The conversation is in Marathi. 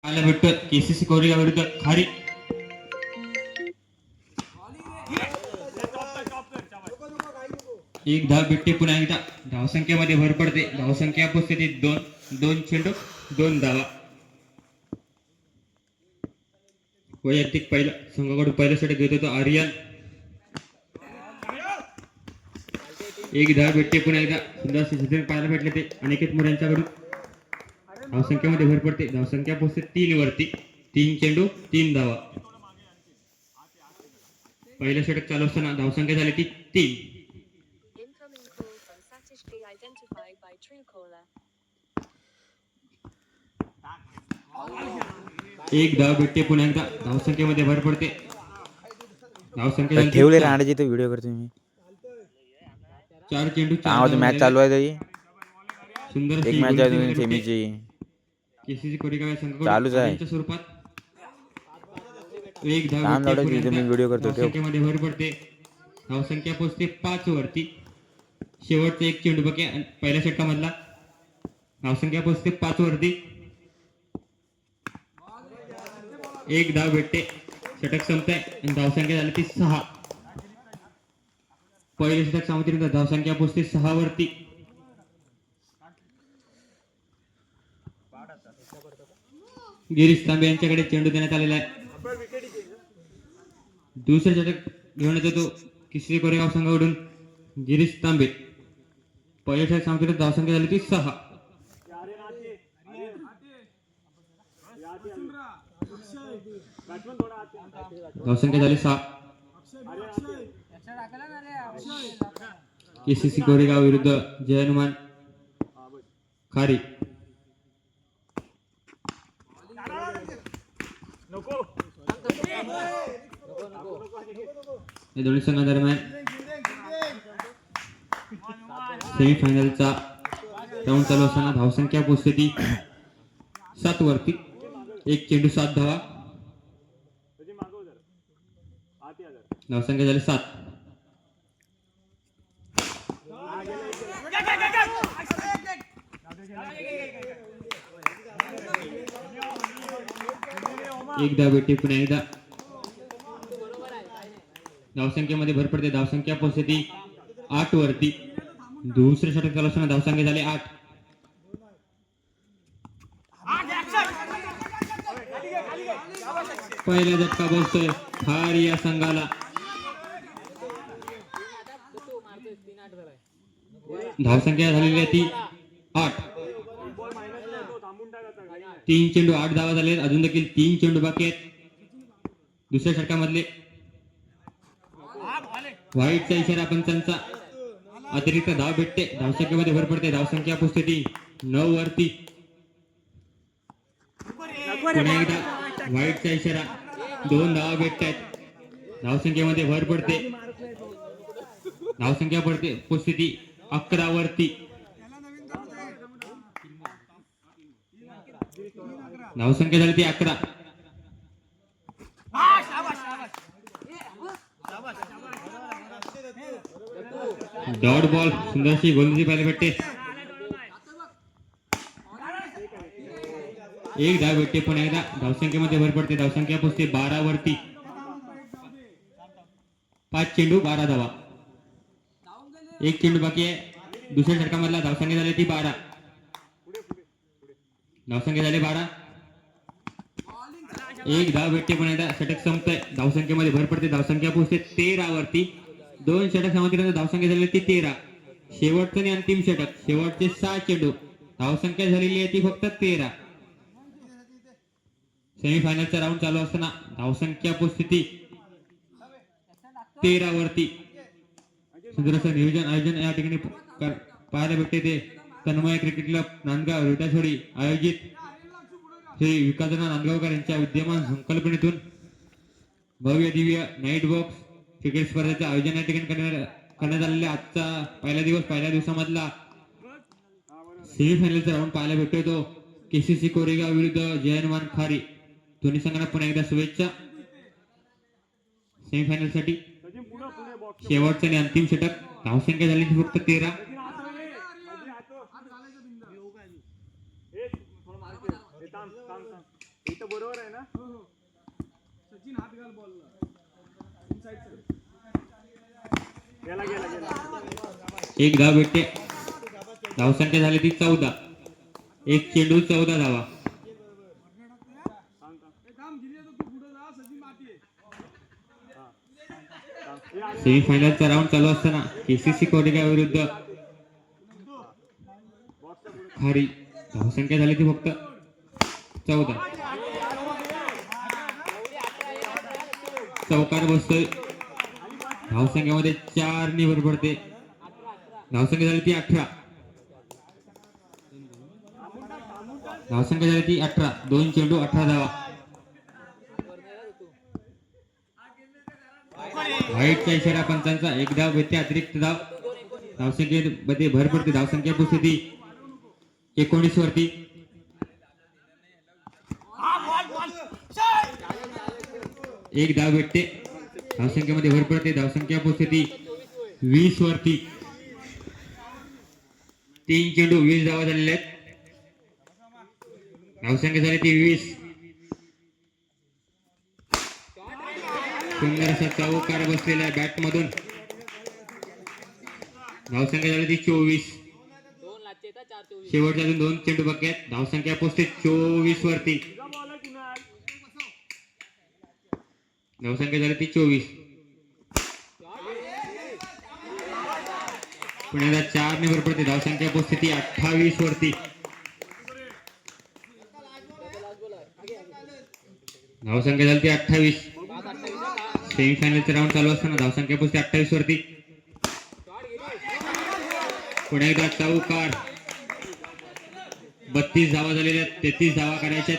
पाहायला भेटतोय केसीसी कोरेगाव विरुद्ध खारी. एक धाव भेटते पुन्हा एकदा. धावसंख्येमध्ये भर पडते. धावसंख्या उपस्थितीत 2 चेंडू 2 धावा. वैयक्तिक पहिला संघाकडून पहिला षटक घेत होतो आर्यन. एक धाव भेटते पुन्हा एकदा. सुंदर चित्रण पाहायला भेटले ते अनिकेत मोरे यांच्याकडून. धावसंख्येमध्ये भर पडते. धावसंख्या पोहोचते 3 वरती. 3 चेंडू 3 धावा. पहिलं षटक चालू असताना धावसंख्या झाली ती 3. एक धाव भेटते पुन्हा एकदा. धावसंख्येमध्ये भर पडते. धावसंख्या ठेवले राहण्याची तो व्हिडिओ करतो मी. 4 चेंडू 4 मॅच चालू आहे तरी सुंदर एक मॅच आहे सेमीची केसीसी कोरेगाव संघ चालूच आहे. स्वरूपात एक धाव भेटते. मी व्हिडिओ करतो. धावसंख्येमध्ये भर पडते. धावसंख्या पोहोचते 5 वरती. शेवटचा एक चेंडू बाकी पहिल्या षटकामधला. धावसंख्या पोहोचते 5 वरती. एक धाव भेटते. षटक संपतंय आणि धावसंख्या झाली ती 6. पहिले षटक समाप्तीनंतर धावसंख्या पोहोचते 6 वरती. गिरीश तांबे यांच्याकडे चेंडू देण्यात आलेला आहे. दुसरे षटक घेऊन येतो केसीसी कोरेगाव संघाकडून गिरीश तांबे. पहिले षटक समाप्तीनंतर धावसंख्या झाली ती 6. धावसंख्या झाली 6. केसीसी कोरेगाव विरुद्ध जय हनुमान खारी. या दोन्ही संघांदरम्यान सेमीफायनलचा राऊंड चालू असताना धावसंख्या पोहोचते ती 7 वरती. 1 चेंडू 7 धावा. धावसंख्या झाली 7. एक धाव भेटते पुन्हा एकदा. धावसंख्येमध्ये भर पडते. धावसंख्या पोहोचते ती 8 वरती. दुसरे षटक चालू असताना धावसंख्या झाली 8. पहिला झटका बसतोय खारी या संघाला. धावसंख्या झालेली आहे ती 8. 3 चेंडू 8 धावा झाले. अजून देखील 3 चेंडू बाकी आहेत. दुसऱ्या षटकामधले व्हाईटचा इशारा पंचांचा. अतिरिक्त धाव भेटते. धावसंख्येमध्ये भर पडते. धावसंख्या पोहोचते ती 9 वरती. पुन्हा एकदा व्हाईटचा इशारा. 2 धावा भेटत आहेत. धावसंख्येमध्ये भर पडते. धावसंख्या पडते पोहोचते ती 11 वरती. धावसंख्या झाली ती 11. डॉट बॉल सुंदरशी गोलंदाजी पाहायला भेटते. एक धाव भेटते पुन्हा एकदा. धावसंख्येमध्ये भर पडते. धावसंख्या पोहोचते 12 वरती. 5 चेंडू 12 धावा. 1 चेंडू बाकी आहे. दुसऱ्या षटकामधला धावसंख्या झाली ती 12. धावसंख्या झाली 12. एक धाव भेटते पुन्हा एकदा. षटक संपतंय. धावसंख्येमध्ये भर पडते. धावसंख्या पोहोचते 13 वरती. 2 षटक समाप्तीनंतर धावसंख्या झाली ती 13. शेवटचं आणि अंतिम षटक. शेवटचे 6 चेंडू. धावसंख्या झालेली आहे ती फक्त 13. सेमीफायनलचा राऊंड चालू असताना धावसंख्या पोहोचते ती 13 वरती. सुंदर नियोजन आयोजन या ठिकाणी पाहायला भेटते ते तन्मय क्रिकेट क्लब नांदगाव विटाछोडी आयोजित श्री विकासना नांदगावकर यांच्या विद्यमान संकल्पनेतून भव्य दिव्य नाईट बॉक्स क्रिकेट स्पर्धेचं आयोजन या ठिकाणी करण्यात आलेले. आजचा पहिल्या दिवसामधला सेमीफायनलचा राऊंड पाहायला भेटतोय तो केसीसी कोरेगाव विरुद्ध जय हनुमान खारी. दोन्ही संघांना पुन्हा एकदा शुभेच्छा. सेमीफायनलसाठी शेवटचं आणि अंतिम षटक. धावसंख्या झाली फक्त 13. एक धाव भेटते. धावसंख्या झाली ती 14. एक चेंडू 14 धावा. सेमीफायनलचा राऊंड चालू असताना केसीसी कोरेगाव विरुद्ध खारी. धावसंख्या झाली ती फक्त 14. चौकार बसतोय. धावसंख्येमध्ये 4 ने भर पडते. धावसंख्या झाली ती 18. धावसंख्या झाली ती 18. 2 चेंडू 18 धावा. व्हाईटचा इशारा पंचांचा. एक धाव भेटते. अतिरिक्त धाव. धावसंख्येमध्ये भर पडते. धावसंख्या पोहोचते 19 वरती. एक धाव भेटते. धावसंख्येमध्ये भर पडते. धावसंख्या पोहोचते 20 वरती. 3 चेंडू 20 धावा झालेल्या आहेत. धावसंख्या झाली ती 20. सुंदर असा चौकार बसलेला बॅट मधून. धावसंख्या झाली ती 24. शेवटच्या अजून 2 चेंडू बाकी आहेत. धावसंख्या पोहोचते 24 वरती. धावसंख्या झाली ती 24. पुण्याला 4 ने भर पडते. धावसंख्या पोहोचते ती 28 वरती. धावसंख्या झाली ती 28. सेमीफायनलचा राऊंड चालू असताना धावसंख्या पोहोचते 28 वरती. पुन्हा एकदा चौकार. 32 धावा झालेल्या. 33 धावा करायच्या.